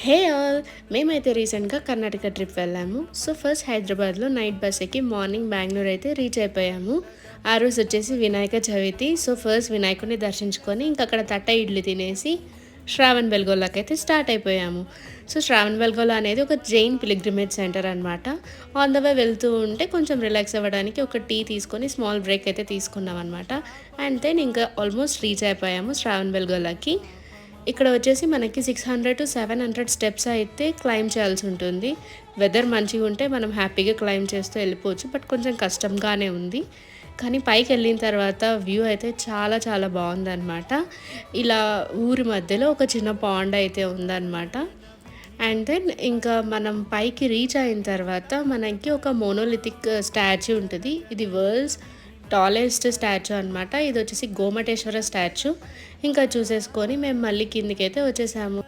Hey all! మేమైతే రీసెంట్‌గా Karnataka trip వెళ్ళాము. సో, ఫస్ట్ హైదరాబాద్‌లో నైట్ బస్ ఎక్కి మార్నింగ్ బెంగుళూరు అయితే రీచ్ అయిపోయాము. ఆ రోజు వచ్చేసి వినాయక చవితి. సో, ఫస్ట్ వినాయకుడిని దర్శించుకొని ఇంక అక్కడ తట్ట ఇడ్లీ తినేసి శ్రావణ్ బెల్గోలాకైతే స్టార్ట్ అయిపోయాము. సో, శ్రావణ్ బెల్గోలా అనేది ఒక జైన్ పిల్గ్రిమేజ్ సెంటర్ అనమాట. ఆన్ ద వే వెళ్తూ ఉంటే కొంచెం రిలాక్స్ అవ్వడానికి ఒక టీ తీసుకొని స్మాల్ బ్రేక్ అయితే తీసుకున్నామనమాట. అండ్ దెన్ ఇంకా ఆల్మోస్ట్ రీచ్ అయిపోయాము శ్రావణ్ బెల్గోలాకి. ఇక్కడ వచ్చేసి మనకి 600-700 స్టెప్స్ అయితే క్లైంబ్ చేయాల్సి ఉంటుంది. వెదర్ మంచిగా ఉంటే మనం హ్యాపీగా క్లైంబ్ చేస్తూ వెళ్ళిపోవచ్చు. బట్ కొంచెం కష్టంగానే ఉంది. కానీ పైకెళ్ళిన తర్వాత వ్యూ అయితే చాలా చాలా బాగుందనమాట. ఇలా ఊరి మధ్యలో ఒక చిన్న పాండ్ అయితే ఉందనమాట. అండ్ దెన్ ఇంకా మనం పైకి రీచ్ అయిన తర్వాత మనకి ఒక మోనోలిథిక్ స్టాచ్యూ ఉంటది. ఇది వరల్డ్స్ టాలెస్ట్ స్టాచ్యూ అనమాట. ఇది వచ్చేసి గోమటేశ్వర స్టాచ్యూ. ఇంకా చూసేసుకొని మేము మళ్ళీ కిందకైతే వచ్చేసాము.